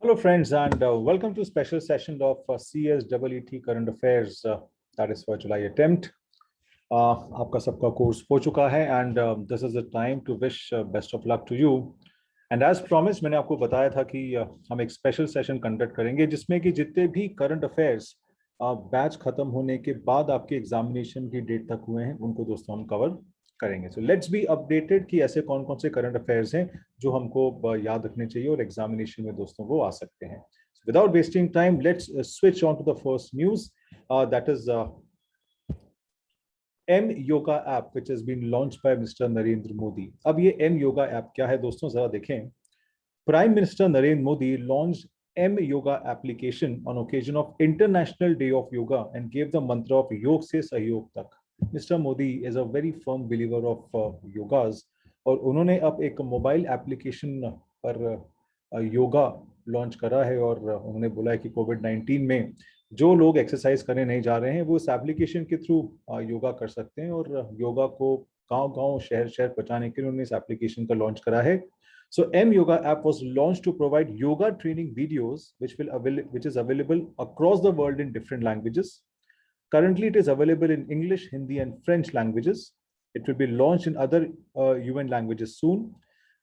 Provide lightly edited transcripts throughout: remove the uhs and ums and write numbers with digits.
Hello, friends, and welcome to a special session of CSEET Current Affairs, that is for July attempt. आपका सबका course हो चुका है and this is the time to wish best of luck to you. And as promised, मैंने आपको बताया था कि हम एक स्पेशल सेशन कंडक्ट करेंगे जिसमें कि जितने भी करंट अफेयर्स बैच खत्म होने के बाद आपके एग्जामिनेशन की डेट तक हुए हैं उनको दोस्तों हम कवर करेंगे. सो लेट्स बी अपडेटेड कि ऐसे कौन कौन से करंट अफेयर्स हैं जो हमको याद रखने चाहिए और एग्जामिनेशन में दोस्तों वो आ सकते हैं. Without wasting time let's switch on to the first news that is M Yoga app which has been launched by Mr. Narendra Modi. अब ये M Yoga app क्या है दोस्तों जरा देखें. Prime Minister Narendra Modi launched M Yoga application on occasion of International Day of Yoga and gave the mantra of योग से सहयोग तक. Mr. Modi is a very firm believer of yogas और उन्होंने अब एक मोबाइल एप्लीकेशन पर yoga launch करा है और उन्होंने बोला है कि कोविड-19 में जो लोग एक्सरसाइज करने नहीं जा रहे हैं वो इस एप्लीकेशन के थ्रू योगा कर सकते हैं और योगा को गांव-गांव शहर-शहर पहुंचाने के लिए उन्होंने इस एप्लीकेशन का लॉन्च करा है. So M Yoga app was launched to provide yoga training videos which is available across the world in different languages. Currently it is available in English, Hindi and French languages. It will be launched in other UN languages soon.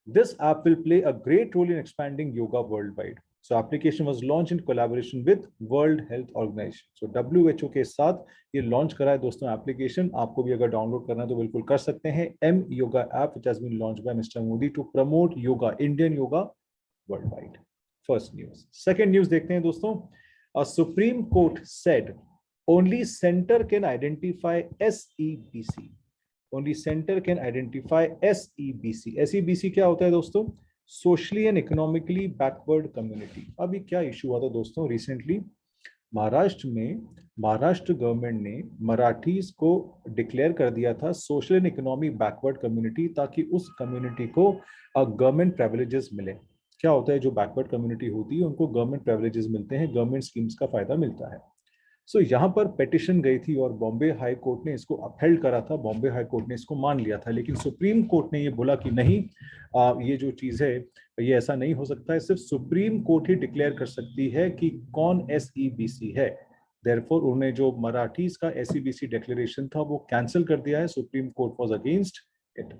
This app will play a great role in expanding yoga worldwide. So application was launched in collaboration with World Health Organization. So WHO के साथ ये launch करा है दोस्तों application. आपको भी अगर download करना है तो बिल्कुल कर सकते हैं. M Yoga app which has been launched by Mr. Modi to promote yoga, Indian yoga worldwide. First news. Second news देखते हैं दोस्तों. A Supreme Court said only center can identify SEBC. Only center can identify SEBC. SEBC क्या होता है दोस्तों? Socially and economically backward community. अभी क्या issue हुआ था दोस्तों रिसेंटली महाराष्ट्र में. महाराष्ट्र गवर्नमेंट ने मराठीज को डिक्लेयर कर दिया था social and economic backward community ताकि उस कम्युनिटी को गवर्नमेंट प्रिविलेजेस मिले. क्या होता है जो बैकवर्ड कम्युनिटी होती है उनको गवर्नमेंट प्रिविलेजेस मिलते हैं, गवर्नमेंट स्कीम्स का फायदा मिलता है. सो यहाँ पर पिटिशन गई थी और बॉम्बे हाई कोर्ट ने इसको अपहेल्ड करा था. बॉम्बे हाई कोर्ट ने इसको मान लिया था लेकिन सुप्रीम कोर्ट ने ये बोला कि नहीं, ये जो चीज़ है ये ऐसा नहीं हो सकता है. सिर्फ सुप्रीम कोर्ट ही डिक्लेयर कर सकती है कि कौन SEBC है. देयरफॉर उन्होंने जो मराठीज का SEBC डिक्लेरेशन था वो कैंसिल कर दिया है. Supreme court was against it.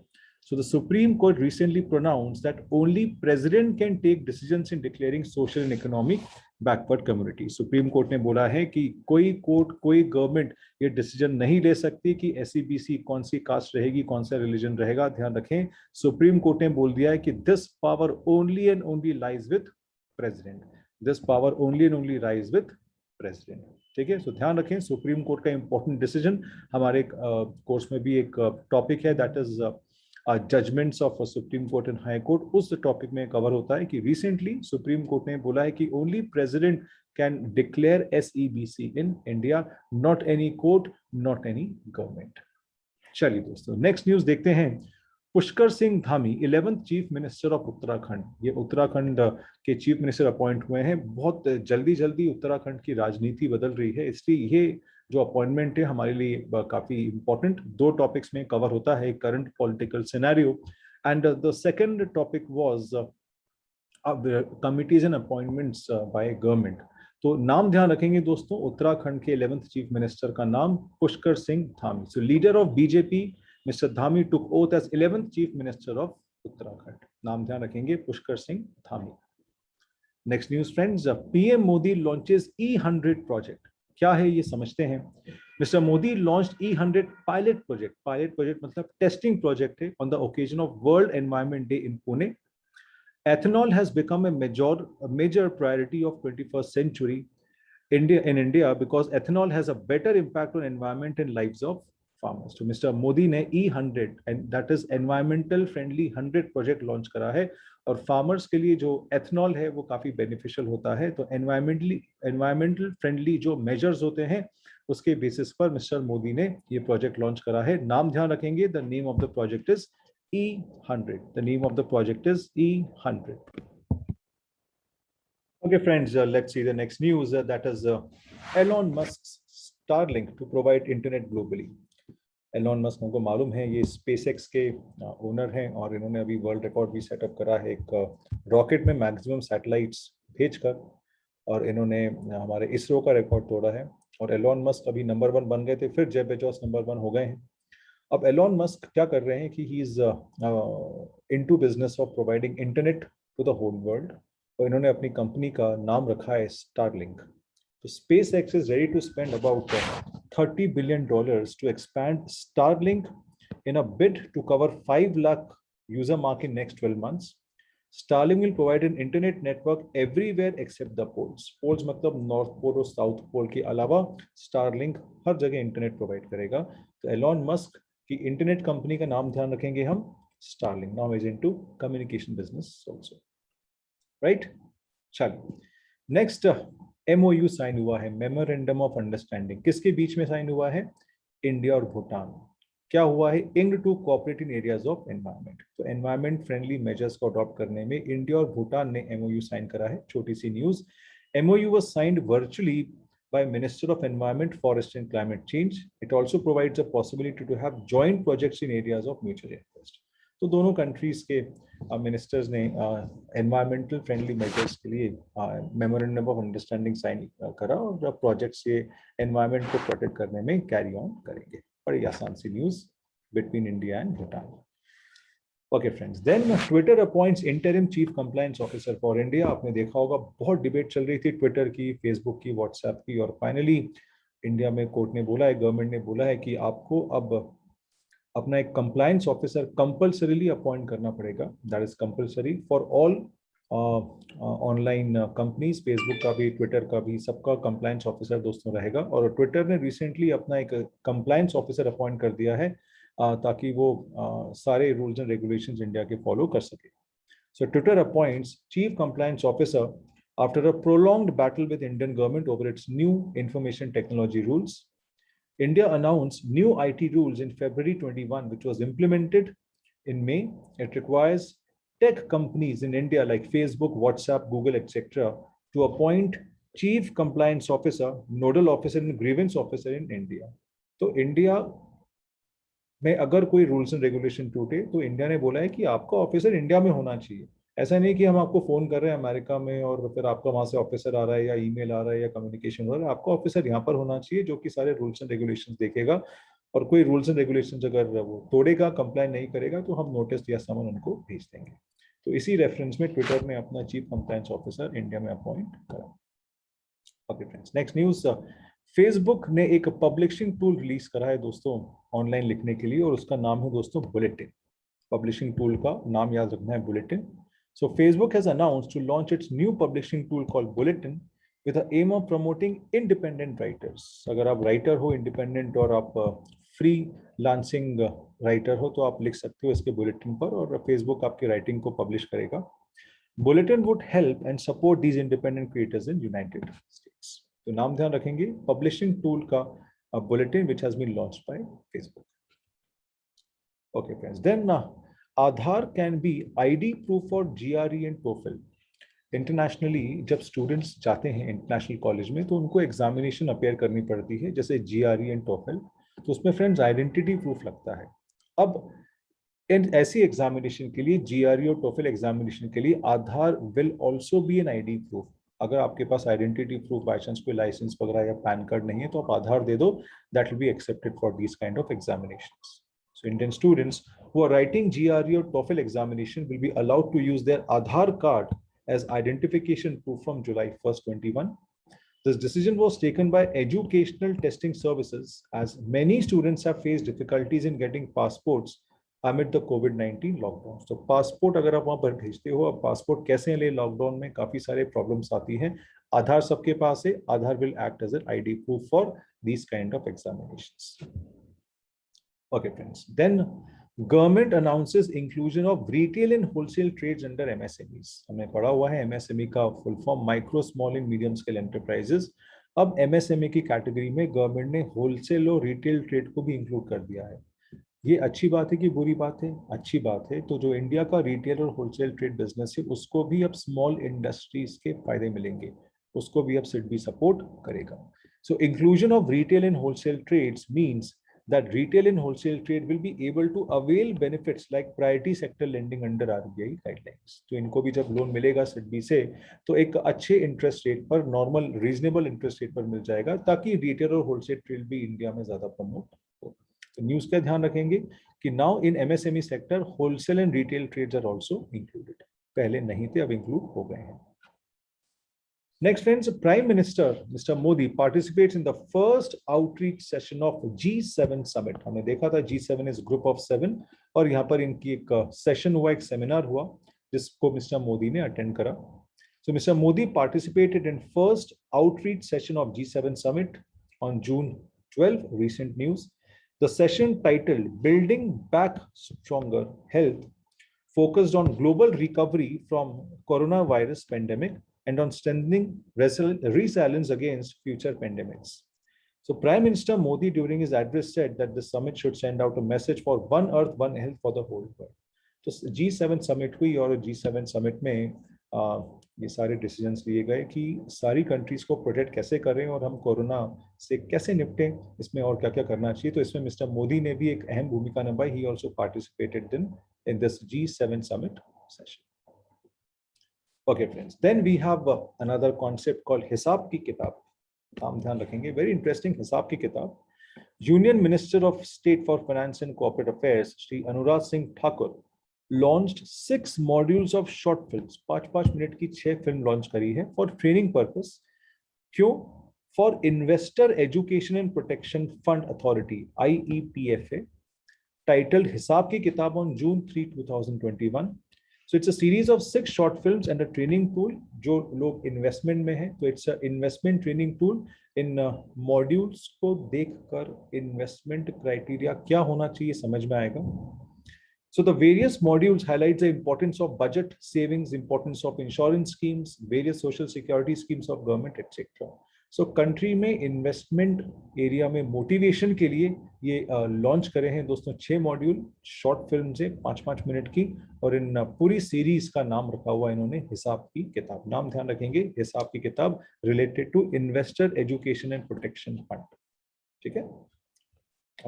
So the Supreme Court recently pronounced that only president can take decisions in declaring social and economic backward community. Supreme Court ने बोला है कि कोई कोर्ट कोई गवर्नमेंट ये डिसीजन नहीं ले सकती कि SEBC कौन सी कास्ट रहेगी, कौन सा रिलीजन रहेगा. ध्यान रखें सुप्रीम कोर्ट ने बोल दिया है कि this power only and only lies with president. This power only and only lies with president. ठीक है. सो ध्यान रखें सुप्रीम कोर्ट का इंपॉर्टेंट डिसीजन. हमारे कोर्स में भी एक टॉपिक है that is judgements of supreme court and high court. उस टॉपिक में कवर होता है कि रिसेंटली सुप्रीम कोर्ट ने बोला है कि only president can declare SEBC in India, not any court, not any government. चलिए दोस्तों नेक्स्ट न्यूज देखते हैं. Pushkar Singh Dhami 11th chief minister of Uttarakhand. ये उत्तराखंड के चीफ मिनिस्टर अपॉइंट हुए हैं. बहुत जल्दी जल्दी उत्तराखंड की राजनीति बदल रही है इसलिए ये जो अपॉइंटमेंट है हमारे लिए काफी इंपॉर्टेंट. दो टॉपिक्स में कवर होता है, current political scenario and the second topic was committees and appointments by government. तो नाम ध्यान रखेंगे दोस्तों. उत्तराखंड के 11th चीफ मिनिस्टर का नाम Pushkar Singh Dhami. So leader of BJP mister Dhami took oath as 11th chief minister of Uttarakhand. नाम ध्यान रखेंगे Pushkar Singh Dhami. Next news friends. PM Modi launches E100 project. क्या है ये समझते हैं. Mister Modi launched E100 pilot project. Pilot project मतलब टेस्टिंग प्रोजेक्ट है on the occasion of world environment day in Pune. Ethanol has become a major priority of 21st century in India because ethanol has a better impact on environment and lives of farmers. तो mister Modi ने E100 and that is environmental friendly 100 project launch करा है और farmers के लिए जो ethanol है वो काफी बेनिफिशियल होता है. तो एनवायरमेंटल फ्रेंडली जो मेजर्स होते हैं उसके बेसिस पर मिस्टर मोदी ने ये प्रोजेक्ट लॉन्च करा है. नाम ध्यान रखेंगे. The name of the project is E100. The name of the project is E100. Okay, friends, let's see the next news. That is Elon Musk's Starlink to provide internet globally. Elon Musk हमको मालूम है ये SpaceX के owner हैं और इन्होंने अभी world record भी सेटअप करा है. एक रॉकेट में मैक्सिमम सैटेलाइट्स भेजकर, और इन्होंने हमारे इसरो का रिकॉर्ड तोड़ा है। और एलोन मस्क अभी नंबर 1 बन गए थे, फिर जेफ बेजोस नंबर 1 हो गए हैं। अब एलोन मस्क क्या कर रहे हैं कि he is into business of providing internet to the whole world, और इन्होंने अपनी कंपनी का नाम रखा है स्टारलिंक। तो SpaceX is ready to spend about $30 billion to expand Starlink in a bid to cover 5 lakh user mark in next 12 months. Starlink will provide an internet network everywhere except the poles. Poles मतलब north pole और south pole के अलावा Starlink हर जगह internet provide करेगा। तो Elon Musk की internet company का नाम ध्यान रखेंगे हम, Starlink. Now is into communication business also, right? चलो नेक्स्ट, MOU साइन हुआ है, मेमोरेंडम ऑफ अंडरस्टैंडिंग। किसके बीच में साइन हुआ है? इंडिया और भूटान। क्या हुआ है? And to cooperate in areas of environment. तो एनवायरनमेंट फ्रेंडली मेजर्स को अडॉप्ट करने में इंडिया और भूटान ने MOU साइन करा है। छोटी सी news, MOU was signed virtually by Minister of Environment, Forest and Climate Change. It also provides a possibility to have joint projects in areas of mutual interest. तो दोनों countries के ministers ने environmental friendly measures के लिए memorandum of understanding sign करा, और projects ये environment को प्रोटेक्ट करने में कैरी ऑन करेंगे। बड़ी आसान सी news between India and Bhutan. Okay friends, then Twitter appoints interim chief compliance officer for India. आपने देखा होगा बहुत डिबेट चल रही थी ट्विटर की, फेसबुक की, व्हाट्सएप की, और फाइनली इंडिया में कोर्ट ने बोला है, गवर्नमेंट ने बोला है कि आपको अब अपना एक कंप्लायंस ऑफिसर कंपल्सरीली अपॉइंट करना पड़ेगा। That is compulsory for all online companies, Facebook का भी, ट्विटर का भी, सबका कंप्लायंस ऑफिसर दोस्तों रहेगा। और ट्विटर ने रिसेंटली अपना एक कंप्लायंस ऑफिसर अपॉइंट कर दिया है ताकि वो सारे रूल्स एंड रेगुलेशंस इंडिया के फॉलो कर सके। So Twitter appoints chief compliance officer after a prolonged battle with Indian government over it's new information technology rules. India announced new IT rules in February 21, which was implemented in May. It requires tech companies in India like Facebook, WhatsApp, Google, etc. to appoint chief compliance officer, nodal officer and grievance officer in India. तो India में अगर कोई rules and regulation टूटे तो India ने बोला है कि आपका ऑफिसर इंडिया में होना चाहिए। ऐसा नहीं कि हम आपको फोन कर रहे हैं अमेरिका में और फिर आपका वहां से ऑफिसर आ रहा है या ईमेल आ रहा है या कम्युनिकेशन हो रहा है। आपका ऑफिसर यहाँ पर होना चाहिए जो कि सारे रूल्स एंड रेगुलेशंस देखेगा, और कोई रूल्स एंड रेगुलेशंस अगर वो तोड़ेगा, कंप्लाई नहीं करेगा, तो हम नोटिस या समन उनको भेज देंगे। तो इसी रेफरेंस में ट्विटर ने अपना चीफ कंप्लायंस ऑफिसर इंडिया में अपॉइंट करा। Okay friends, next news, Facebook ने एक पब्लिशिंग टूल रिलीज करा है दोस्तों ऑनलाइन लिखने के लिए, और उसका नाम है दोस्तों बुलेटिन। पब्लिशिंग टूल का नाम याद रखना है, bulletin. So Facebook has announced to launch its new publishing tool called Bulletin with the aim of promoting independent writers. अगर आप राइटर हो इंडिपेंडेंट और आप फ्री लांसिंग राइटर हो तो आप लिख सकते हो इसके बुलेटिन पर, और फेसबुक आपकी राइटिंग को पब्लिश करेगा। Bulletin would help and support these independent creators in United States. तो नाम ध्यान रखेंगे, पब्लिशिंग टूल का Bulletin which has been launched by Facebook. Okay friends, then Aadhaar can be ID proof for GRE and TOEFL. Internationally जब students जाते हैं international college में तो उनको एग्जामिनेशन अपेयर करनी पड़ती है, जैसे GRE एंड TOEFL। तो उसमें फ्रेंड्स आइडेंटिटी प्रूफ लगता है। अब इन ऐसी एग्जामिनेशन के लिए, GRE और TOEFL एग्जामिनेशन के लिए, Aadhaar will also be an ID proof. अगर आपके पास आइडेंटिटी प्रूफ बाई चांस कोई लाइसेंस वगैरह या पैन कार्ड नहीं है तो आप आधार दे दो, that will be accepted for these kind of examinations. So Indian students who are writing GRE or TOEFL examination will be allowed to use their Aadhaar card as identification proof from July 1st, 21. This decision was taken by Educational Testing Services as many students have faced difficulties in getting passports amid the COVID-19 lockdown. So passport अगर आप वहाँ पर भेजते हो, अब passport कैसे ले lockdown में, काफी सारे problems आती हैं। आधार सबके पास है, आधार will act as an ID proof for these kind of examinations. Okay, friends. Then government announces inclusion of retail and wholesale trades under MSMEs. हमने पढ़ा हुआ है MSME का full form micro small and medium scale enterprises. अब MSME की category में government ने wholesale और रिटेल ट्रेड को भी इंक्लूड कर दिया है। ये अच्छी बात है कि बुरी बात है? अच्छी बात है। तो जो इंडिया का रिटेल और होलसेल ट्रेड बिजनेस है उसको भी अब स्मॉल इंडस्ट्रीज के फायदे मिलेंगे, उसको भी अब सिडबी सपोर्ट करेगा। So inclusion of retail and wholesale trades means that retail and wholesale trade will be able to avail benefits like priority sector lending under RBI guidelines. तो इनको भी जब लोन मिलेगा सिडबी से तो एक अच्छे इंटरेस्ट रेट पर, नॉर्मल रीजनेबल इंटरेस्ट रेट पर मिल जाएगा, ताकि रिटेल और होलसेल ट्रेड भी इंडिया में ज्यादा प्रमोट हो। तो न्यूज का ध्यान रखेंगे कि now in MSME sector wholesale and retail trades are also included. पहले नहीं थे, अब इंक्लूड हो गए हैं। Next, friends, Prime Minister Mr. Modi participates in the first outreach session of G7 summit. हमने देखा था G7 is group of 7 और यहाँ पर इनकी एक सेशन हुआ, एक सेमिनार हुआ जिसको मिस्टर मोदी ने अटेंड करा। So Mr. Modi participated in first outreach session of G7 summit on June 12. Recent news. The session titled "Building Back Stronger Health" focused on global recovery from coronavirus pandemic and on strengthening resilience against future pandemics. So Prime Minister Modi during his address said that the summit should send out a message for one earth, one health for the whole world. तो G7 summit हुई और G7 summit में ये सारे decisions लिए गए कि सारी कंट्रीज को प्रोटेक्ट कैसे करें और हम कोरोना से कैसे निपटें, इसमें और क्या क्या करना चाहिए। तो इसमें मिस्टर मोदी ने भी एक अहम भूमिका निभाई। He also participated in this G7 summit session. Okay, friends. Then we have another concept called हिसाब की किताब। हम ध्यान रखेंगे, very interesting हिसाब की किताब। Union Minister of State for Finance and Corporate Affairs, Shri Anurag Singh Thakur, launched 6 modules of short films। 5-5 minute की 6 फिल्म लॉन्च करी है for training purpose। क्यों? For Investor Education and Protection Fund Authority (IEPFA), titled हिसाब की किताब on June 3, 2021। So it's a series of 6 short films and a training tool जो लोग investment में है, तो it's a investment training tool। In modules को देखकर इन्वेस्टमेंट क्राइटेरिया क्या होना चाहिए समझ में आएगा। So the various modules highlight the importance of budget savings, importance of insurance schemes, various social security schemes of government, etc. So country में investment area में मोटिवेशन के लिए ये लॉन्च करे हैं दोस्तों 6 मॉड्यूल शॉर्ट फिल्म से 5-5 मिनट की, और इन पूरी सीरीज का नाम रखा हुआ इन्होंने हिसाब की किताब। नाम ध्यान रखेंगे, हिसाब की किताब related to investor education and protection fund. ठीक है,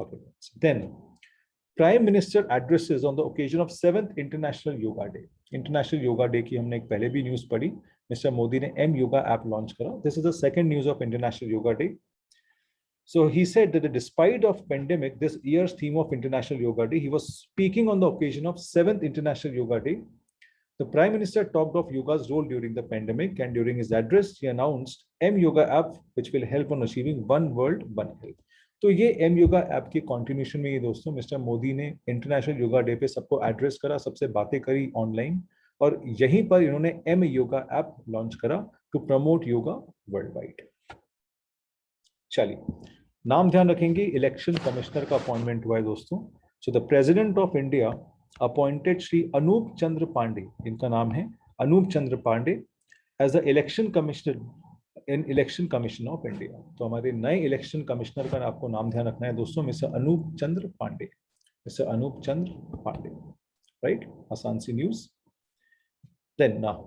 okay. Then prime minister addresses on the occasion of 7th International Yoga Day. International Yoga Day की हमने एक पहले भी न्यूज पढ़ी। मिस्टर मोदी ने एम योगा ऐप लॉन्च करा। This is the second news of international Yoga day. So he said that despite of pandemic, this year's theme of International Yoga Day, he was speaking on the occasion of 7th International Yoga Day. The Prime Minister talked of yoga's role during the pandemic, and during his address, he announced M Yoga app, which will help on achieving one world, one health. तो ये M Yoga app की continuation में ये दोस्तों mister Modi ने international Yoga day पे सबको address करा, सबसे बातें करी ऑनलाइन, और यहीं पर इन्होंने M Yoga ऐप लॉन्च करा to promote yoga world wide. चलिए, नाम ध्यान रखेंगे, इलेक्शन कमिश्नर का अपॉइंटमेंट हुआ है दोस्तों। So the president of India appointed Shri Anup Chandra Pandey, इनका नाम है Anup Chandra Pandey, as the election commissioner in election commission of India. तो हमारे नए इलेक्शन कमिश्नर का आपको नाम ध्यान रखना है दोस्तों, mister Anup Chandra Pandey, mister Anup Chandra Pandey, right. आसान सी news. Then now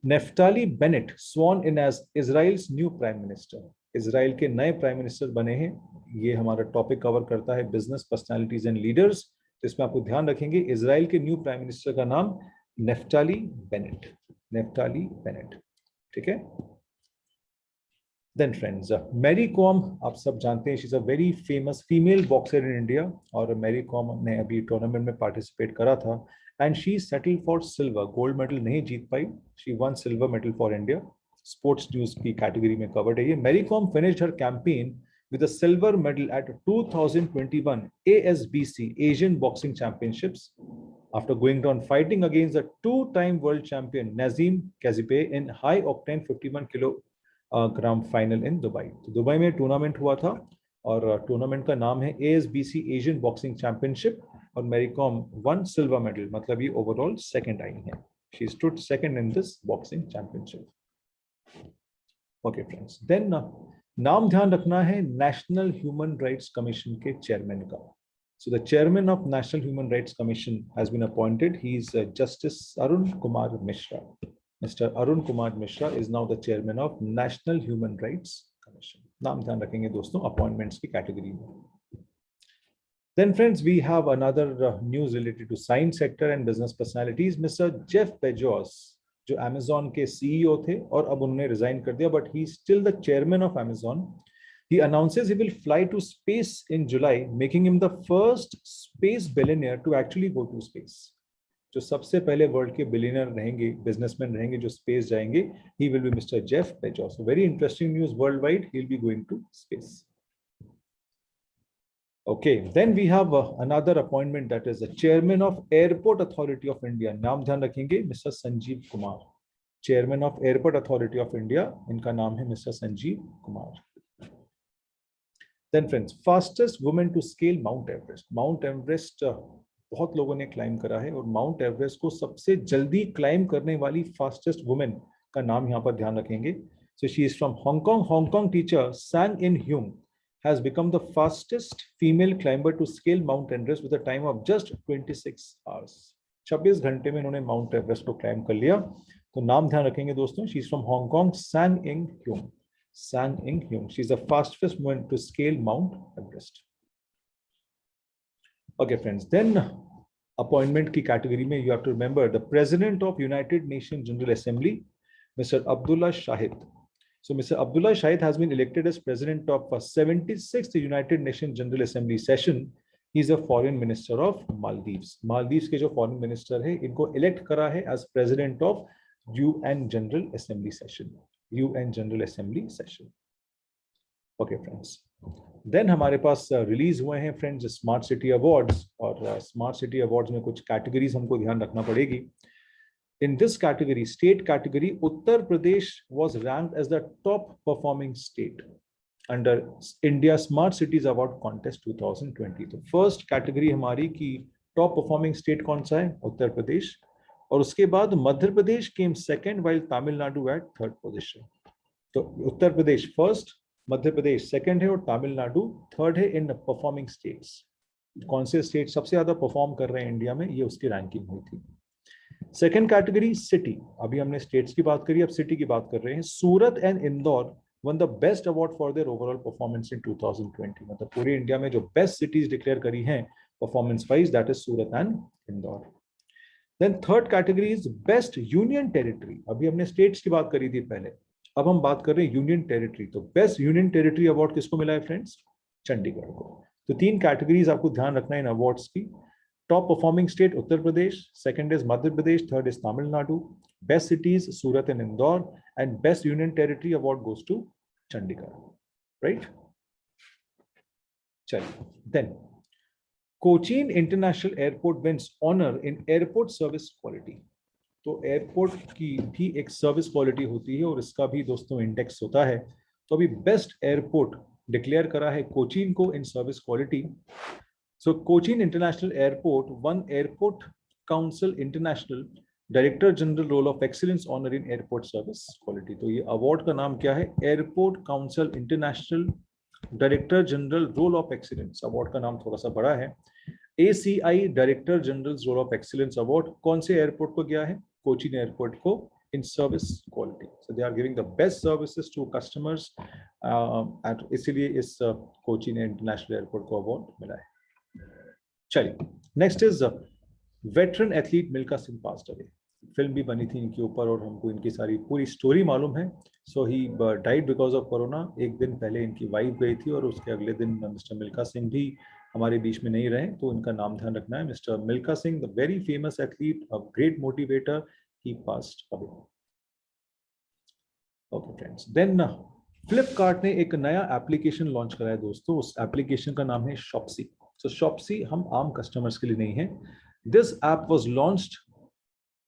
Naftali Bennett sworn in as Israel's new prime minister. Israel के नए प्राइम मिनिस्टर बने हैं। ये हमारा टॉपिक कवर करता है बिजनेस पर्सनालिटीज एंड लीडर्स। तो इसमें आपको ध्यान रखेंगे इजराइल के न्यू प्राइम मिनिस्टर का नाम नेफ्ताली बेनेट, नेफ्ताली बेनेट। ठीक है। देन फ्रेंड्स, मैरी कॉम आप सब जानते हैं, she is a very famous female boxer in India, और मैरी कॉम ने अभी टूर्नामेंट में पार्टिसिपेट करा था and she settled for silver. Gold medal नहीं जीत पाई, she won silver medal for India. Sports news की कैटेगरी में कवर्ड है ये। Mary Kom finished her campaign with a silver medal at 2021 ASBC Asian Boxing Championships after going on fighting against the 2-time world champion Nazim Kazeem in high octane 51 kilogram final in Dubai। तो Dubai में tournament हुआ था और tournament का नाम है ASBC Asian Boxing Championship, और Mary Kom one silver medal, मतलब ये ओवरऑल सेकंड आई है। She stood second in this boxing championship. Okay friends, then नाम ध्यान रखना है नेशनल ह्यूमन राइट्स कमीशन के चेयरमैन का। So the chairman of National Human Rights Commission has been appointed, he is justice Arun Kumar Mishra. Mister Arun Kumar Mishra is now the chairman of National Human Rights Commission. नाम ध्यान रखेंगे दोस्तों अपॉइंटमेंट्स की कैटेगरी में। Then friends, we have another news related to science sector and business personalities. Mr. Jeff Bezos, जो Amazon के CEO थे और अब उन्होंने रिजाइन कर दिया, but he is still the chairman of Amazon. He announces he will fly to space in July, making him the first space billionaire to actually go to space. जो सबसे पहले वर्ल्ड के बिलियनर रहेंगे, businessman रहेंगे जो space जाएंगे, he will be Mr. Jeff Bezos. So very interesting news worldwide. He'll be going to space. Okay, then we have another appointment, that is the chairman of Airport Authority of India. नाम ध्यान रखेंगे, Mr. Sanjeev Kumar, chairman of Airport Authority of India. इनका नाम है Mr. Sanjeev Kumar. Then friends, fastest woman to scale Mount Everest. Mount Everest बहुत लोगों ने climb करा है और माउंट एवरेस्ट को सबसे जल्दी क्लाइम करने वाली फास्टेस्ट वुमेन का नाम यहाँ पर ध्यान रखेंगे. So she is from Hong Kong. Hong Kong teacher Sang In Hyun has become the fastest female climber to scale Mount Everest with a time of just 26 hours. 26 घंटे में इन्होंने माउंट एवरेस्ट को क्लाइम कर लिया. तो नाम ध्यान रखेंगे दोस्तों. She is from Hong Kong, Sang In Hyun. Sang In Hyun. She is the fastest woman to scale Mount Everest. Okay friends, then appointment की category में you have to remember the President of United Nations General Assembly, Mr. Abdullah Shahid. So Mr. Abdullah Shahid has been elected as President of 76th United Nations General Assembly session. He is a Foreign Minister of Maldives. Maldives के जो Foreign Minister है इनको elect करा है as President of UN General Assembly session. UN General Assembly session. Okay friends. Then हमारे पास release हुए हैं फ्रेंड्स स्मार्ट सिटी अवार्ड्स, और स्मार्ट सिटी अवार्ड्स में कुछ कैटेगरीज हमको ध्यान रखना पड़ेगी. In this category, state category, Uttar Pradesh was ranked as the top performing state under India smart cities award contest 2020. तो फर्स्ट कैटेगरी हमारी की टॉप परफॉर्मिंग स्टेट कौन सा है? उत्तर प्रदेश. और उसके बाद Madhya Pradesh came second while Tamil Nadu at third position. तो उत्तर प्रदेश फर्स्ट, मध्य प्रदेश सेकंड है और तमिलनाडु थर्ड है इन परफॉर्मिंग स्टेट्स. कौन से स्टेट सबसे ज्यादा परफॉर्म कर रहे हैं इंडिया में, ये उसकी रैंकिंग हुई थी. सेकंड कैटेगरी सिटी, अभी हमने स्टेट्स की बात करी, अब सिटी की बात कर रहे हैं. Surat and Indore won the best award for their overall performance in 2020. मतलब पूरे इंडिया में जो बेस्ट सिटीज डिक्लेयर करी हैं performance wise, that is Surat and Indore. Then third category is best union territory. अभी हमने स्टेट्स की बात करी थी पहले, अब हम बात कर रहे हैं यूनियन टेरिटरी. तो बेस्ट यूनियन टेरिटरी अवार्ड किसको मिला है फ्रेंड्स? चंडीगढ़ को. तो तीन कैटेगरीज आपको ध्यान रखना है इन अवार्ड्स की. Top performing state Uttar Pradesh, second is Madhya Pradesh, third is Tamil Nadu, best cities Surat and Indore, and best union territory award goes to Chandigarh. Right, चलिए. Then Cochin international airport wins honour in airport service quality. तो एयरपोर्ट की भी एक सर्विस क्वालिटी होती है और इसका भी दोस्तों इंडेक्स होता है. तो अभी बेस्ट एयरपोर्ट डिक्लेयर करा है कोचीन को in service quality. So Cochin international airport one airport council international director general roll of excellence honour in airport service quality. तो ये अवार्ड का नाम क्या है? Airport council international director general roll of excellence. Award का नाम थोड़ा सा बड़ा है. ACI director general roll of excellence award कौन से एयरपोर्ट को गया है? कोचीन एयरपोर्ट को in service quality. So they are giving the best services to customers, इसीलिए इस कोचीन इंटरनेशनल एयरपोर्ट को अवार्ड मिला है. चलिए, next is veteran athlete Milkha Singh passed away. Film भी बनी थी इनके ऊपर और हमको इनकी सारी पूरी स्टोरी मालूम है. So he died because of corona. एक दिन पहले इनकी वाइफ गई थी और उसके अगले दिन मिस्टर मिल्खा सिंह भी हमारे बीच में नहीं रहे. तो इनका नाम ध्यान रखना है. Mister Milkha Singh, the very famous athlete, a great motivator, he passed away. Okay friends, then Flipkart ने एक नया एप्लीकेशन लॉन्च कराया दोस्तों. उस एप्लीकेशन का नाम है शॉप्सी. सो शॉप्सी हम आम कस्टमर्स के लिए नहीं है. This app was launched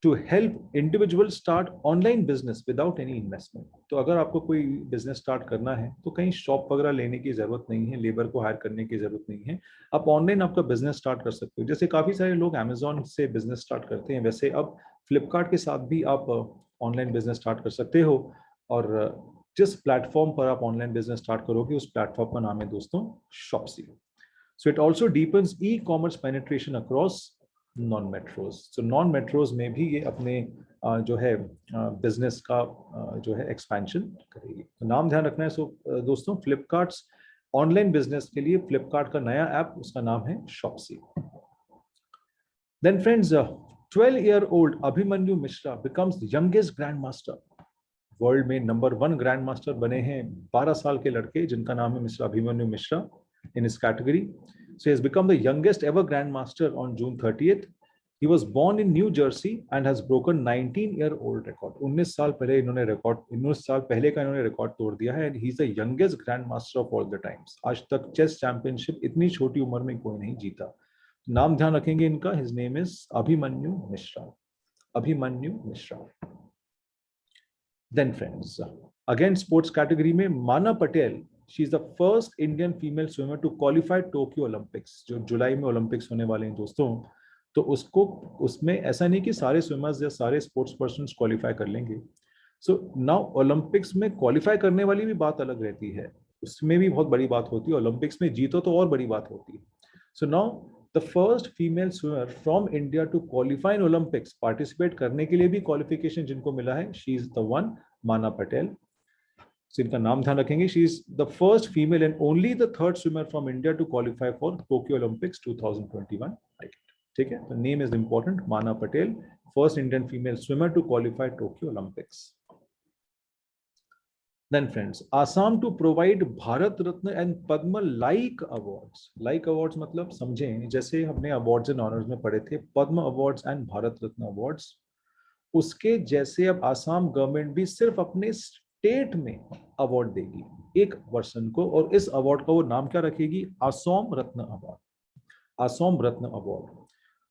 to help individuals start online business without any investment. तो अगर आपको कोई बिजनेस स्टार्ट करना है तो कहीं शॉप वगैरह लेने की जरूरत नहीं है, लेबर को हायर करने की जरूरत नहीं है. आप ऑनलाइन आपका बिजनेस स्टार्ट कर सकते हो. जैसे काफी सारे लोग अमेजोन से बिजनेस स्टार्ट करते हैं, वैसे अब फ्लिपकार्ट के साथ भी आप ऑनलाइन बिजनेस स्टार्ट कर सकते हो. और जिस प्लेटफॉर्म पर आप ऑनलाइन बिजनेस स्टार्ट करोगे उस प्लेटफॉर्म का नाम है दोस्तों Shopsy. So it also deepens e commerce penetration across non metros. तो नॉन मेट्रोज में भी ये अपने जो है बिजनेस का जो है एक्सपेंशन करेगी. तो नाम ध्यान रखना है. सो दोस्तों, फ्लिपकार्ट्स ऑनलाइन बिजनेस के लिए फ्लिपकार्ट का नया ऐप, उसका नाम है Shopsy. Then friends, 12-year-old Abhimanyu Mishra becomes youngest grandmaster. World में नंबर 1 ग्रैंड मास्टर बने हैं 12 साल के लड़के, जिनका नाम है mister Abhimanyu Mishra in his category. So he has become the youngest ever grandmaster on June 30th. He was born in New Jersey and has broken 19-year-old record. 19 साल पहले इन्होंने रिकॉर्ड 19 साल पहले का इन्होंने रिकॉर्ड तोड़ दिया है, and he is the youngest grandmaster of all the times. आज तक चेस चैंपियनशिप इतनी छोटी उम्र में कोई नहीं जीता। नाम ध्यान रखेंगे इनका, his name is Abhimanyu Mishra. Abhimanyu Mishra. Then friends, again sports category में माना Patel, she is the first Indian female swimmer to qualify Tokyo Olympics, जो जुलाई में ओलंपिक्स होने वाले हैं दोस्तों। तो उसको उसमें ऐसा नहीं कि सारे स्विमर्स या सारे स्पोर्ट्स पर्सन क्वालिफाई कर लेंगे। सो नाउ ओलंपिक्स में क्वालिफाई करने वाली भी बात अलग रहती है, उसमें भी बहुत बड़ी बात होती है। ओलंपिक्स में जीतो तो और बड़ी बात होती है। So now the first female swimmer from India to qualify in Olympics, participate करने के लिए भी क्वालिफिकेशन जिनको मिला है, शी इज द वन, माना पटेल। इनका नाम ध्यान रखेंगे। She is the first female and only the third swimmer from India to qualify for Tokyo Olympics 2021। ठीक है, तो name is important, Maana Patel, first Indian female swimmer to qualify Tokyo Olympics. Then friends, Assam to provide Bharat Ratna and Padma like awards. Like awards मतलब समझें, जैसे हमने awards and honours में पढ़े थे Padma awards and Bharat Ratna awards, उसके जैसे अब आसाम गवर्नमेंट भी सिर्फ अपने स्टेट में अवार्ड देगी एक पर्सन को, और इस अवार्ड का वो नाम क्या रखेगी, Assam Ratna award. Assam Ratna award.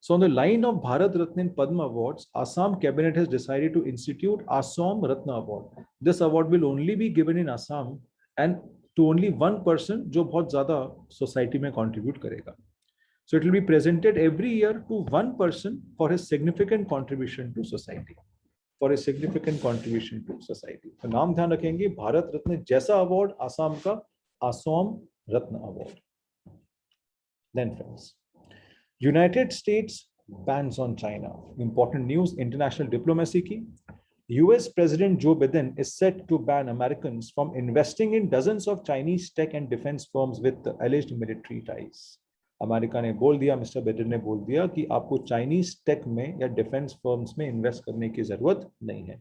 So on the line of Bharat Ratna and Padma awards, Assam cabinet has decided to institute Assam Ratna award. This award will only be given in Assam and to only one person जो बहुत ज्यादा society में contribute करेगा. So it will be presented every year to one person for his significant contribution to society. For his significant contribution to society. तो नाम ध्यान रखेंगे, भारत रत्न जैसा अवार्ड आसाम का, Assam Ratna award. Then friends, United States bans on China. Important news, international diplomacy की। US President Joe Biden is set to ban Americans from investing in dozens of Chinese tech and defense firms with alleged military ties. America ने बोल दिया, mister Biden ने बोल दिया कि आपको Chinese take में या डिफेंस फर्म्स में इन्वेस्ट करने की जरूरत नहीं है।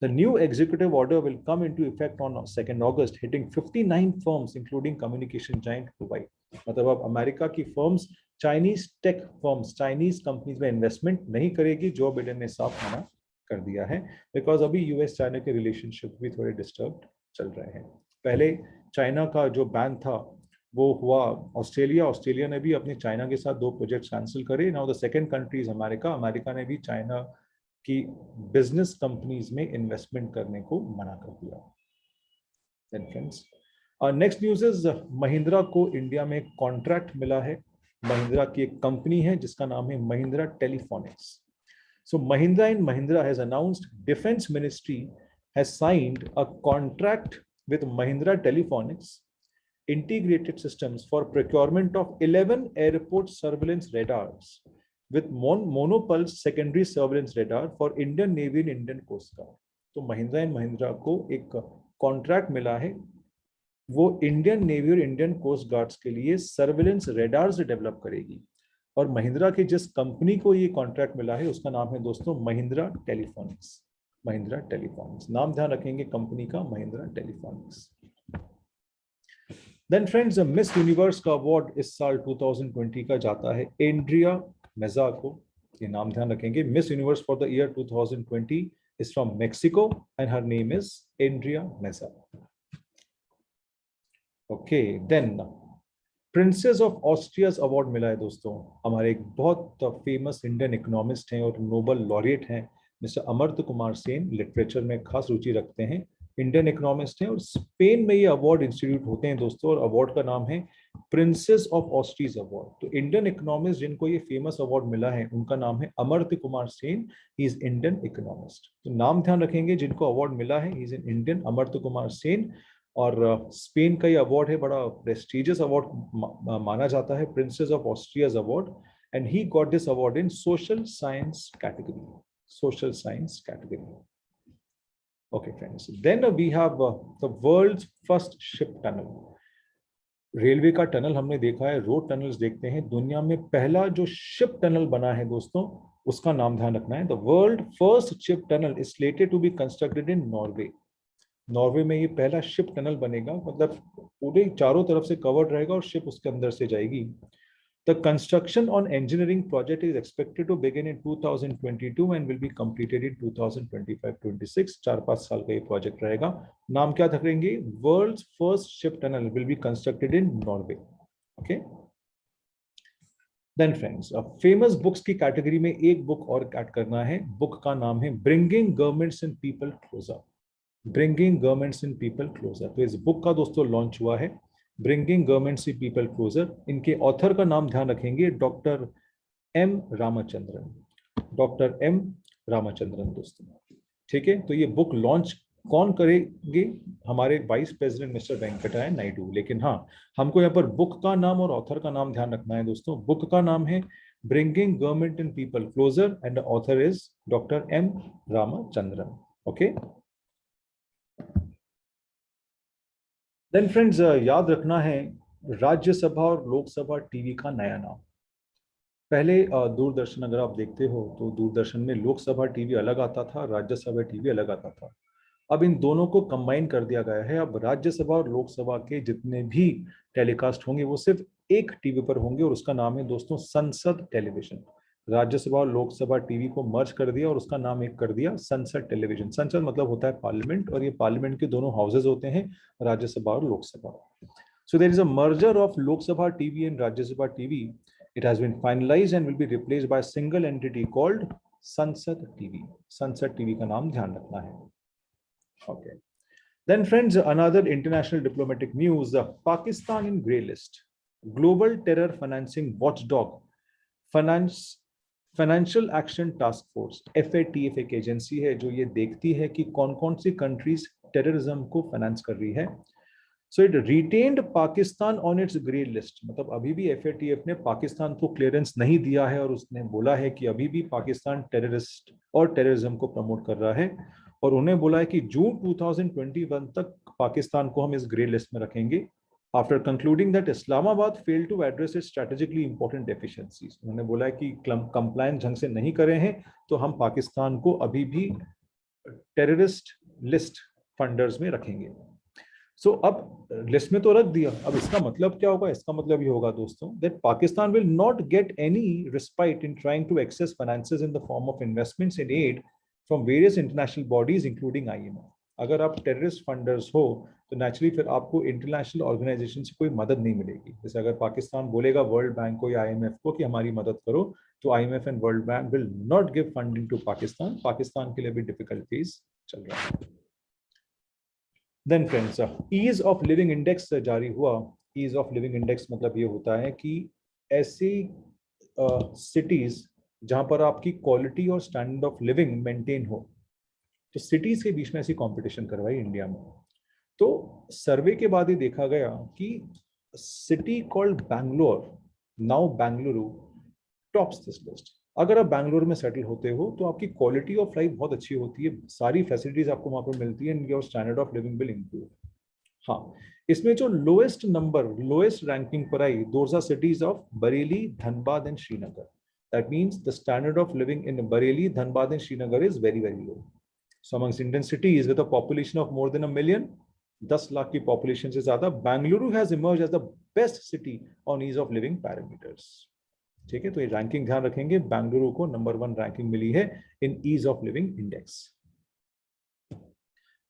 The new executive order will come into effect on 2nd August, hitting 59 firms, including communication giant Huawei. मतलब अब अमेरिका की firms Chinese tech firms, Chinese companies में इन्वेस्टमेंट नहीं करेगी। जो बिडेन ने साफ मना कर दिया है, बिकॉज अभी यूएस चाइना के रिलेशनशिप भी थोड़े डिस्टर्ब चल रहे हैं। पहले चाइना का जो बैन था वो हुआ ऑस्ट्रेलिया, ऑस्ट्रेलिया ने भी अपने चाइना के साथ 2 प्रोजेक्ट कैंसिल करे। Now the second country is America, America ने भी चाइना की बिजनेस कंपनीज में इन्वेस्टमेंट करने को मना कर दिया। Then friends, next news is Mahindra को इंडिया में कॉन्ट्रैक्ट मिला है। महिंद्रा की एक कंपनी है जिसका नाम है Mahindra Telephonics. So Mahindra and Mahindra has announced defence ministry has signed a contract with Mahindra Telephonics integrated systems for procurement of 11 airport surveillance radars with monopulse secondary surveillance radar for Indian Navy and Indian Coast Guard. तो Mahindra and Mahindra को एक contract मिला है, वो Indian navy और Indian coast guards के लिए surveillance radars develop करेगी। और महिंद्रा की जिस कंपनी को ये कॉन्ट्रैक्ट मिला है उसका नाम है दोस्तों महिंद्रा टेलीफोनिक्स। महिंद्रा टेलीफोनिक्स, नाम ध्यान रखेंगे कंपनी का, Mahindra Telephonics. Then friends, Miss Universe का अवार्ड इस साल 2020 का जाता है एंड्रिया मेजा को। ये नाम ध्यान रखेंगे, Miss Universe for the year 2020 is from Mexico and her name is Andrea Meza. Okay, then Princess of Asturias award मिला है दोस्तों, हमारे एक बहुत फेमस इंडियन इकोनॉमिस्ट हैं और नोबल लॉरिएट हैं मिस्टर अमर्त्य कुमार सेन। लिटरेचर में खास रुचि रखते हैं, इंडियन इकोनॉमिस्ट हैं और स्पेन में ये अवार्ड इंस्टीट्यूट होते हैं दोस्तों, और अवार्ड का नाम है प्रिंसेस ऑफ ऑस्ट्रीज अवार्ड। तो इंडियन इकोनॉमिस्ट जिनको ये फेमस अवार्ड मिला है उनका नाम है Amartya Kumar Sen, he is Indian economist. तो नाम ध्यान रखेंगे, जिनको अवार्ड मिला है, he is an Indian, Amartya Kumar Sen. और स्पेन का ये अवार्ड है, बड़ा प्रेस्टिजियस अवार्ड माना जाता है, Princess of Asturias award, and he got this award in social science category, social science category. Okay friends, then we have the world's first ship tunnel. Railway का tunnel हमने देखा है, road tunnels देखते हैं। दुनिया में पहला जो शिप टनल बना है दोस्तों, उसका नाम ध्यान रखना है। The world first ship tunnel is slated to be constructed in Norway. Norway में ये पहला शिप टनल बनेगा, मतलब पूरे चारों तरफ से कवर्ड रहेगा और शिप उसके अंदर से जाएगी। The construction on engineering project is expected to begin in 2022 and will be completed in 2025-26। 4-5 साल का ये प्रोजेक्ट रहेगा। नाम क्या रखेंगे? World's first ship tunnel will be constructed in Norway. Okay, then friends, famous books की कैटेगरी में एक बुक और ऐड करना है। बुक का नाम है bringing governments and people closer. Bringing governments and people closer. तो इस बुक का दोस्तों लॉन्च हुआ है, bringing governments and people closer. इनके ऑथर का नाम ध्यान रखेंगे, doctor M Ramachandran. Doctor M Ramachandran दोस्तों, ठीक है। तो ये बुक लॉन्च कौन करेंगे? हमारे वाइस प्रेसिडेंट मिस्टर वेंकटराय नायडू। लेकिन हाँ, हमको यहाँ पर बुक का नाम और ऑथर का नाम ध्यान रखना है दोस्तों। बुक का नाम है bringing government and people closer and the author is doctor M Ramachandran. Okay, then friends, याद रखना है राज्यसभा और लोकसभा टीवी का नया नाम। पहले दूरदर्शन अगर आप देखते हो तो दूरदर्शन में लोकसभा टीवी अलग आता था, राज्यसभा टीवी अलग आता था। अब इन दोनों को कंबाइन कर दिया गया है। अब राज्यसभा और लोकसभा के जितने भी टेलीकास्ट होंगे वो सिर्फ एक टीवी पर होंगे और उसका नाम है दोस्तों संसद टेलीविजन। राज्यसभा और लोकसभा टीवी को मर्ज कर दिया और उसका नाम एक कर दिया संसद टेलीविजन। संसद मतलब होता है पार्लियामेंट, और ये पार्लियामेंट के दोनों हाउसेज होते हैं, राज्यसभा और Lok Sabha. So there is a merger of Lok Sabha TV and Rajya Sabha TV. It has been finalized and will be replaced by a single entity called Sansad TV. Sansad TV का नाम ध्यान रखना है। Okay. Then friends, another international diplomatic news: Pakistan in grey list. Global terror financing watchdog, financial action task force FATF एक agency है जो ये देखती है कि कौन कौन सी कंट्रीज टेररिज्म को फाइनेंस कर रही है। So it retained Pakistan on it's grey list. मतलब अभी भी FATF ने पाकिस्तान को क्लियरेंस नहीं दिया है और उसने बोला है कि अभी भी पाकिस्तान टेररिस्ट और टेररिज्म को प्रमोट कर रहा है, और उन्हें बोला है कि जून 2021 तक पाकिस्तान को हम इस ग्रे लिस्ट में रखेंगे। After concluding that Islamabad fail to address its strategically important deficiencies. उन्होंने बोला है कि कंप्लायंस ढंग से नहीं करे हैं तो हम पाकिस्तान को अभी भी टेररिस्ट लिस्ट फंडर्स में रखेंगे। सो अब लिस्ट में तो रख दिया, अब इसका मतलब क्या होगा? इसका मतलब ये होगा दोस्तों that Pakistan will not get any respite in trying to access finances in the form of investments in aid from various international bodies including IMF। अगर आप टेररिस्ट फंडर्स हो तो नेचुरली फिर आपको इंटरनेशनल ऑर्गेनाइजेशन से कोई मदद नहीं मिलेगी। जैसे अगर पाकिस्तान बोलेगा वर्ल्ड बैंक को या IMF को कि हमारी मदद करो, तो IMF and world bank will not give funding to Pakistan. Pakistan के लिए भी डिफिकल्ट फेज चल रहा है। Then friends, ease of living index जारी हुआ। ईज ऑफ लिविंग इंडेक्स मतलब ये होता है कि ऐसी सिटीज जहां पर आपकी क्वालिटी और स्टैंडर्ड ऑफ लिविंग मेंटेन हो, तो सिटीज के बीच में ऐसी कंपटीशन करवाई इंडिया में। तो सर्वे के बाद ये देखा गया कि city called Bangalore, now Bengaluru, tops this list. अगर आप बैंगलोर में सेटल होते हो तो आपकी क्वालिटी ऑफ लाइफ बहुत अच्छी होती है, सारी फैसिलिटीज आपको वहां पर मिलती है and your standard of living will improve. हाँ, इसमें जो लोएस्ट नंबर, लोएस्ट रैंकिंग पर आई, those are cities of Bareilly, Dhanbad and Srinagar. That means the standard of living in Bareilly, Dhanbad and Srinagar is very very low. So amongst Indian cities with a population of more than a million, 10 lakh की population से ज्यादा, Bengaluru has emerge as the best city on ease of living parameters. ठीक है, तो ये ranking ध्यान रखेंगे, बेंगलुरु को नंबर 1 रैंकिंग मिली है in ease of living index.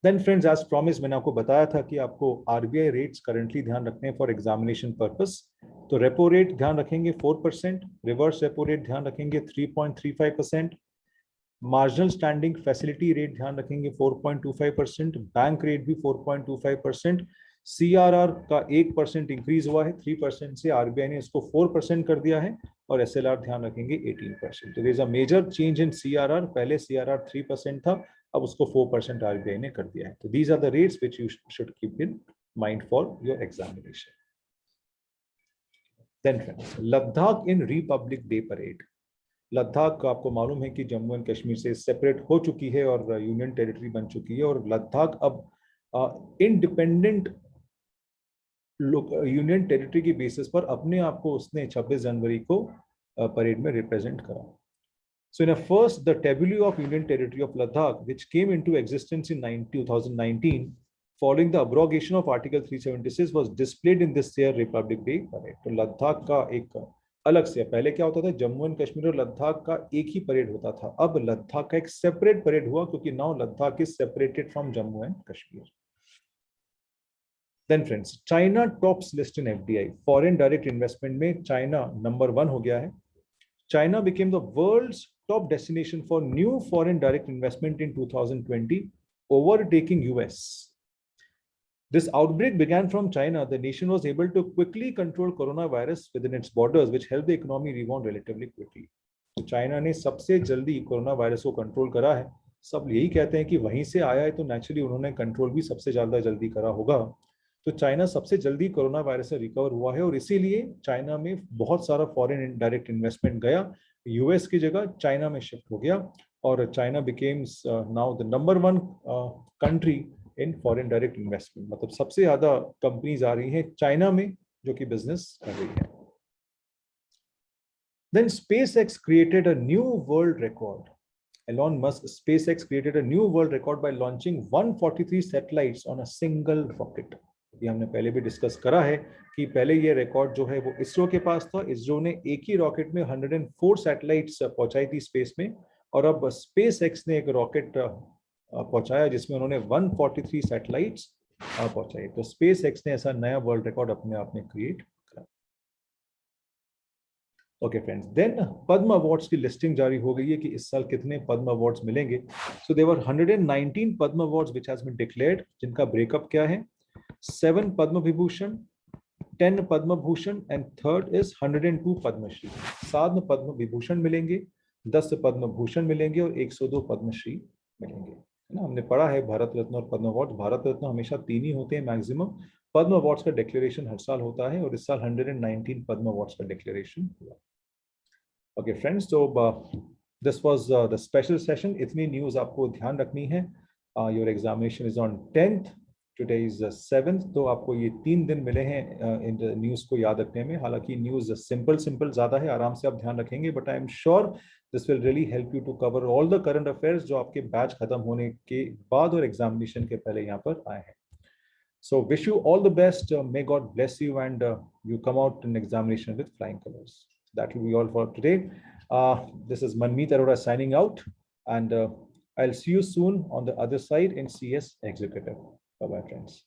Then friends, as promise मैंने आपको बताया था कि आपको RBI रेट्स करंटली ध्यान रखने हैं फॉर एग्जामिनेशन पर्पस। तो रेपो रेट ध्यान रखेंगे 4%, रिवर्स रेपो रेट ध्यान रखेंगे 3.35%, मार्जिनल स्टैंडिंग फैसिलिटी रेट ध्यान रखेंगे 4.25%, बैंक रेट भी 4.25%, CRR का 1% इंक्रीज हुआ है, 3% से RBI ने इसको 4% कर दिया है, और SLR ध्यान रखेंगे 18%। तो there is a major change in CRR। पहले CRR 3% था, अब उसको 4% RBI ने कर दिया है। तो these are the rates which you should keep in mind for your examination. Then friends, Ladakh in republic day parade. Ladakh आपको मालूम है कि जम्मू एंड कश्मीर से सेपरेट हो चुकी है और यूनियन टेरिटरी बन चुकी है, और लद्दाख अब इंडिपेंडेंट यूनियन टेरिटरी की बेसिस पर अपने आप को उसने 26 जनवरी को परेड में रिप्रेजेंट करा. So in a first, the tableau of Union Territory of Ladakh, which came into existence in 2019, following the abrogation of Article 376, was displayed in this year Republic Day parade. तो लद्दाख का एक अलग से, पहले क्या होता था, जम्मू एंड कश्मीर और लद्दाख का एक ही परेड होता था. अब लद्दाख का एक सेपरेट परेड हुआ क्योंकि now Ladakh is separated from Jammu and Kashmir. Then friends, China tops list in FDI. Foreign direct investment में China नंबर 1 हो गया है. China became the world's top destination for new foreign direct investment in 2020, overtaking US. This outbreak began from China. The nation was able to quickly control coronavirus within its borders, which helped the economy rebound relatively quickly. तो China ने सबसे जल्दी corona virus को control करा है. सब यही कहते हैं कि वहीं से आया है, तो नेचुरली उन्होंने कंट्रोल भी सबसे ज्यादा जल्दी करा होगा. तो चाइना सबसे जल्दी कोरोना वायरस से रिकवर हुआ है और इसीलिए चाइना में बहुत सारा फॉरेन डायरेक्ट इन्वेस्टमेंट गया. यूएस की जगह चाइना में शिफ्ट हो गया और China becomes now the number 1 country in foreign direct investment. मतलब सबसे ज्यादा कंपनीज आ रही हैं चाइना में जो कि बिजनेस कर रही है. Then SpaceX created a new world record. Elon Musk, SpaceX created a new world record by launching 143 satellites on a single rocket. ये हमने पहले भी डिस्कस करा है कि पहले ये रिकॉर्ड जो है वो इसरो के पास था. इसरो ने एक ही रॉकेट में 104 सैटेलाइट्स पहुंचाई थी स्पेस में और अब स्पेस एक्स ने एक रॉकेट पहुंचाया जिसमें उन्होंने 143 सैटेलाइट्स पहुंचाई. तो स्पेस एक्स ने ऐसा नया वर्ल्ड रिकॉर्ड अपने आप में क्रिएट करा. ओके फ्रेंड्स, देन पद्म अवार्ड्स की लिस्टिंग जारी हो गई है कि इस साल कितने पद्म अवार्ड्स मिलेंगे. So there were 119 Padma awards which has been declared, जिनका ब्रेकअप क्या है. 7 Padma Vibhushan, 10 Padma Bhushan and third is 102 Padma Shri. 7 Padma Vibhushan मिलेंगे, 10 पद्म भूषण मिलेंगे और 102 पद्मश्री मिलेंगे. है ना, हमने पढ़ा है भारत रत्न और पद्म अवार्ड. भारत रत्न हमेशा 3 ही होते हैं मैक्सिमम. पद्म अवार्ड्स का डिक्लेरेशन हर साल होता है और इस साल 119 पद्म अवार्ड्स का डिक्लेरेशन हुआ. ओके फ्रेंड्स, तो this was the special session. इतनी न्यूज आपको ध्यान रखनी है. Your examination is on 10th. Today is 7th. तो आपको ये 3 दिन मिले हैं इन न्यूज़ को याद रखने में. हालांकि न्यूज़ सिंपल ज़्यादा है, आराम से आप ध्यान रखेंगे, but I am sure this will really help you to cover all the current affairs जो आपके बैच खत्म होने के बाद और एग्जामिनेशन के पहले यहाँ पर आए हैं. So wish you all the best. May God bless you and you come out in examination with flying colours. That will be all for today. This is Manmeet Arora signing out, and I'll see you soon on the other side in CS Executive. Bye-bye, friends.